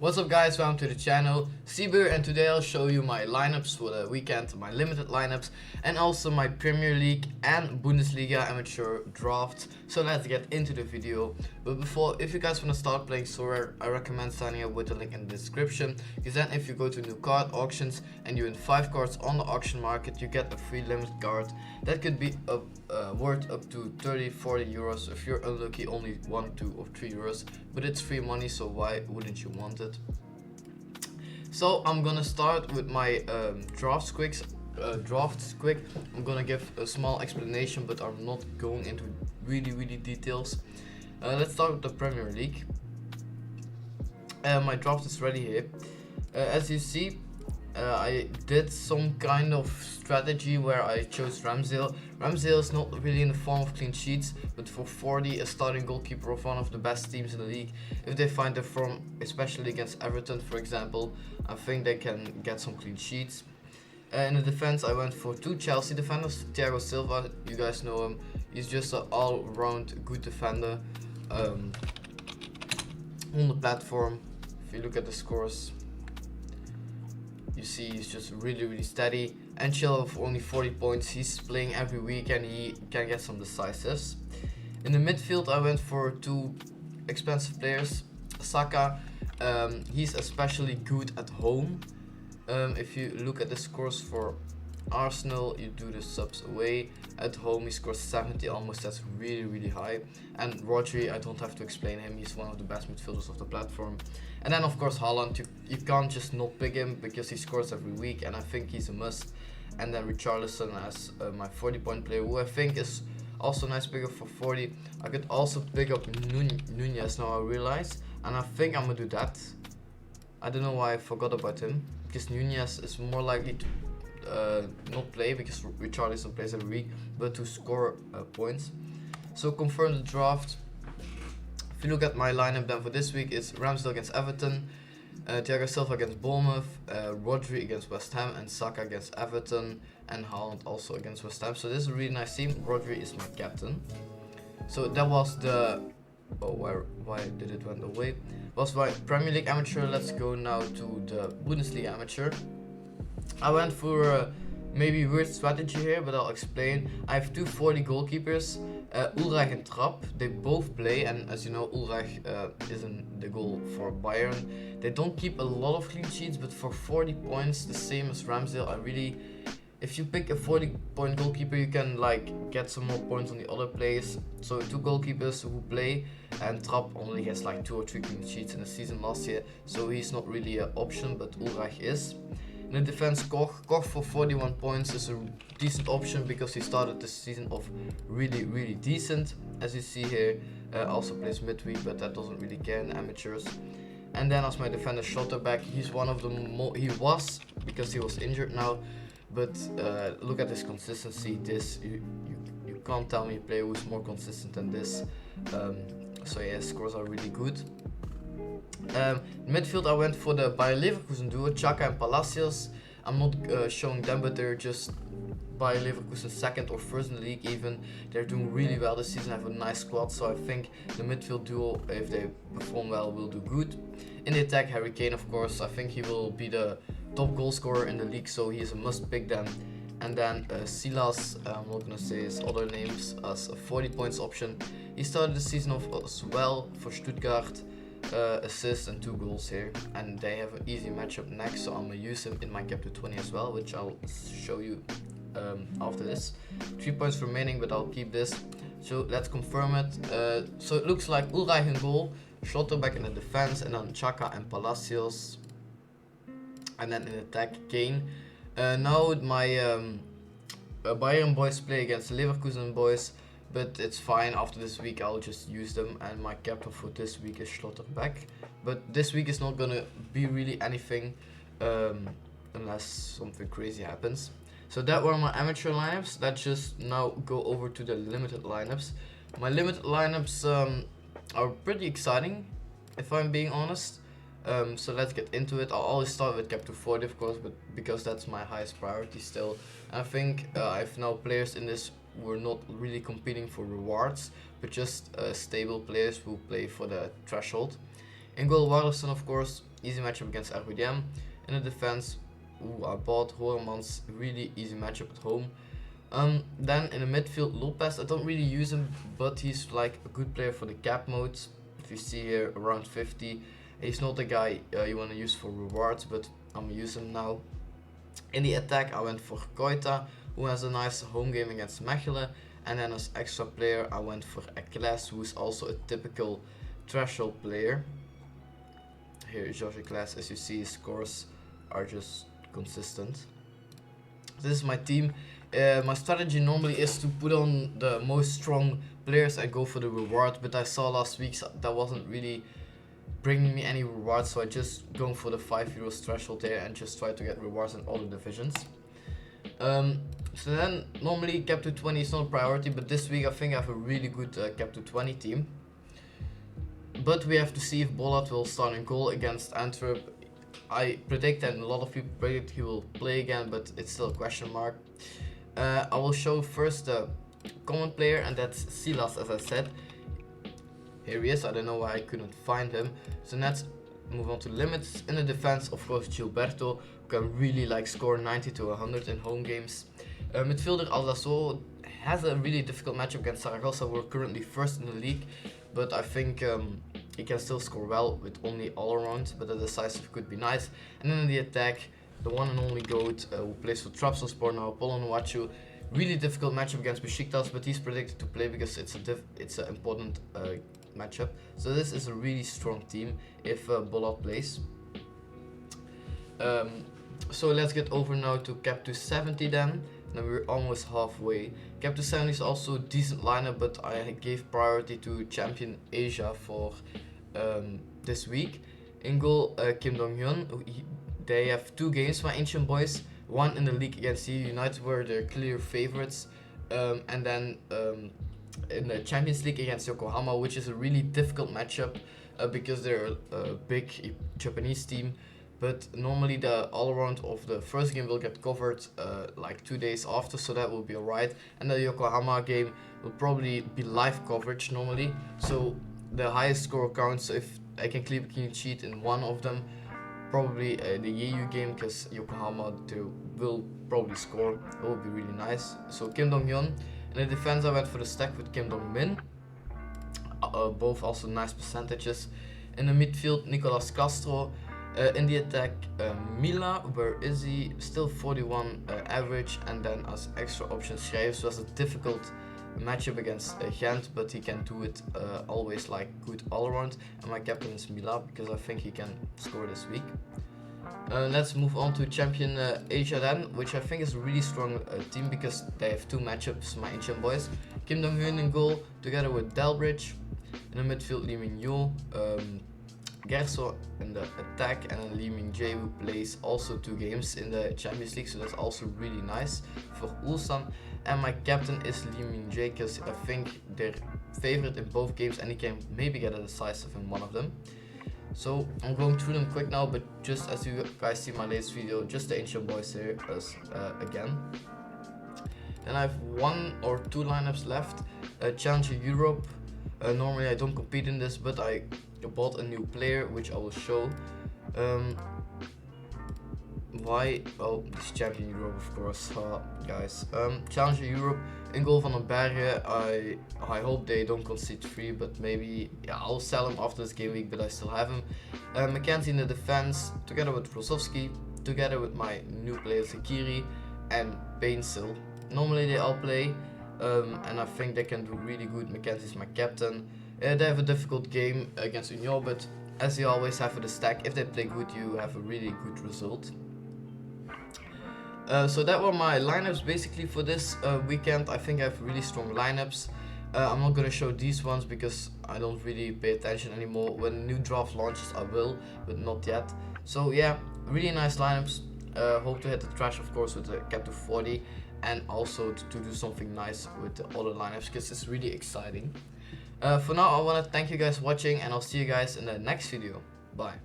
What's up guys, welcome to the channel, Seabeer, and today I'll show you my lineups for the weekend, my limited lineups, and also my Premier League and Bundesliga amateur drafts. So let's get into the video. But before, if you guys want to start playing Sorare, I recommend signing up with the link in the description, because then if you go to new card auctions and you win 5 cards on the auction market, you get a free limited card that could be worth up to 30-40 euros. If you're unlucky, only 1, 2 or 3 euros, but it's free money, so why wouldn't you want it? So I'm gonna start with my drafts quick. I'm gonna give a small explanation, but I'm not going into really details. Let's start with the Premier League. My draft is ready here. As you see, I did some kind of strategy where I chose Ramsdale. Ramsdale is not really in the form of clean sheets, but for 40, a starting goalkeeper of one of the best teams in the league, if they find their form, especially against Everton for example, I think they can get some clean sheets. In the defense, I went for 2 Chelsea defenders. Thiago Silva, you guys know him, he's just an all-round good defender on the platform. If you look at the scores, you see he's just really steady. And Chill of only 40 points, he's playing every week and he can get some decisives. In the midfield, I went for 2 expensive players. Saka, he's especially good at home. If you look at the scores for Arsenal, you do the subs away. At home he scores 70 almost, that's really high. And Rodri, I don't have to explain him, he's one of the best midfielders of the platform. And then of course Haaland, you can't just not pick him because he scores every week and I think he's a must. And then Richarlison as my 40-point player, who I think is also a nice pick up for 40. I could also pick up Nunez now I realize, and I think I'm gonna do that. I don't know why I forgot about him, because Nunez is more likely to not play because Richarlison plays every week, but to score points. So confirm the draft. If you look at my lineup then for this week, it's Ramsdale against Everton, Thiago Silva against Bournemouth, Rodri against West Ham, and Saka against Everton, and Haaland also against West Ham. So this is a really nice team. Rodri is my captain. So that was the why did it went away? Was my Premier League amateur. Let's go now to the Bundesliga amateur. I went for a maybe weird strategy here, but I'll explain. I have 2 40 goalkeepers, Ulreich and Trapp. They both play, and as you know, Ulreich is in the goal for Bayern. They don't keep a lot of clean sheets, but for 40 points, the same as Ramsdale, if you pick a 40-point goalkeeper, you can like get some more points on the other players. So 2 goalkeepers who play, and Trapp only has like 2 or 3 clean sheets in the season last year, so he's not really an option, but Ulreich is. In the defense, Koch for 41 points is a decent option because he started the season off really decent. As you see here, also plays midweek, but that doesn't really care in amateurs. And then as my defender, Schlotterbeck, he's one of the he was, because he was injured now, but look at his consistency. You can't tell me a player who's more consistent than this. So yeah, scores are really good. Midfield, I went for the Bayer Leverkusen duo, Xhaka and Palacios. I'm not showing them, but they're just Bayer Leverkusen 2nd or 1st in the league even. They're doing really well this season, have a nice squad, so I think the midfield duo, if they perform well, will do good. In the attack, Harry Kane, of course. I think he will be the top goal scorer in the league, so he is a must pick then. And then Silas, I'm not gonna say his other names, as a 40 points option. He started the season off as well for Stuttgart. Assists and 2 goals here, and they have an easy matchup next, so I'm gonna use him in my cap to 20 as well, which I'll show you after this. 3 points remaining, but I'll keep this. So let's confirm it. So it looks like Ulreich in goal, Schlotterbeck in the defense, and then Xhaka and Palacios, and then in attack Kane. Now my Bayern boys play against Leverkusen boys, but it's fine. After this week I'll just use them, and my captain for this week is Schlotterbeck. But this week is not gonna be really anything unless something crazy happens. So that were my amateur lineups. Let's just now go over to the limited lineups. My limited lineups are pretty exciting, if I'm being honest. So let's get into it. I'll always start with cap to 40 of course, but because that's my highest priority still. And I think I have now players in this who are not really competing for rewards, but just stable players who play for the threshold. In goal, Waterson, of course. easy matchup against RWDM. In the defense, I bought Horemans, really easy matchup at home. Then in the midfield, Lopez, I don't really use him, but he's like a good player for the cap modes. If you see here, around 50. He's not the guy you want to use for rewards, but I'm gonna use him now. In the attack, I went for Koita, who has a nice home game against Mechelen. And then as extra player, I went for Ekles, who is also a typical threshold player. Here, George Ekles, as you see, his scores are just consistent. This is my team. My strategy normally is to put on the most strong players and go for the reward, but I saw last week that wasn't really bringing me any rewards, so I just going for the €5 threshold there and just try to get rewards in all the divisions. So then normally cap to 20 is not a priority, but this week I think I have a really good cap to 20 team. But we have to see if Bolat will start in goal against Antwerp. I predict, and a lot of people predict he will play again, but it's still a question mark. I will show first the common player, and that's Silas, as I said. Here he is, I don't know why I couldn't find him. So let's move on to limits. In the defense, of course, Gilberto, who can really like score 90 to 100 in home games. Midfielder Aldasoro has a really difficult matchup against Zaragoza. We're currently first in the league, but I think he can still score well with only all around, but the decisive could be nice. And then in the attack, the one and only GOAT who plays for Trabzonspor now, Polonwachu. Really difficult matchup against Besiktas, but he's predicted to play because it's an important matchup. So this is a really strong team if Bolat plays. So let's get over now to cap to 70 then. Now we're almost halfway. Cap to 70 is also a decent lineup, but I gave priority to Champion Asia for this week. In goal, Kim Dong-hyun. They have 2 games, my Ancient Boys. One in the league against EU United, where they're clear favorites. And then in the Champions League against Yokohama, which is a really difficult matchup because they're a big Japanese team. But normally the all-around of the first game will get covered like 2 days after, so that will be alright. And the Yokohama game will probably be live coverage normally, so the highest score counts. So if I can keep a clean sheet in one of them, probably the EU game, because Yokohama will probably score. It will be really nice. So Kim Dong-hyun. In the defense, I went for the stack with Kim Dong-min. Both also nice percentages. In the midfield, Nicolas Castro. In the attack, Mila, where is he? Still 41 average, and then as extra option, Schrijvers was a difficult matchup against Gent, but he can do it always like good all around. And my captain is Mila because I think he can score this week. Let's move on to Champion Asia then, which I think is a really strong team because they have 2 matchups, my Ancient Boys. Kim Dong-hyun in goal together with Delbridge. In the midfield, Lee Min-yo. Gerso in the attack, and then Lee Min-jae, who plays also 2 games in the Champions League, so that's also really nice for Ulsan. And my captain is Lee Min-jae because I think they're favorite in both games and he can maybe get a decisive in one of them. So I'm going through them quick now, but just as you guys see my latest video, just the Ancient Boys here again. Then I have 1 or 2 lineups left. Challenger Europe. Normally I don't compete in this, but I bought a new player which I will show. Why? Well, it's Champion Europe, of course, guys. Challenger Europe. In goal Van den Bergen. I hope they don't concede 3, but maybe, yeah, I'll sell him after this game week, but I still have him. Mackenzie in the defense, together with Rosowski, together with my new player Zakiri and Painsil. Normally they all play, and I think they can do really good. Mackenzie's my captain. They have a difficult game against Union, but as you always have with the stack, if they play good, you have a really good result. So that were my lineups basically for this weekend. I think I have really strong lineups. I'm not gonna show these ones because I don't really pay attention anymore. When the new draft launches I will, but not yet. So yeah, really nice lineups. Hope to hit the trash, of course, with the cap to 40, and also to do something nice with the other lineups because it's really exciting. For now, I want to thank you guys for watching, and I'll see you guys in the next video. Bye.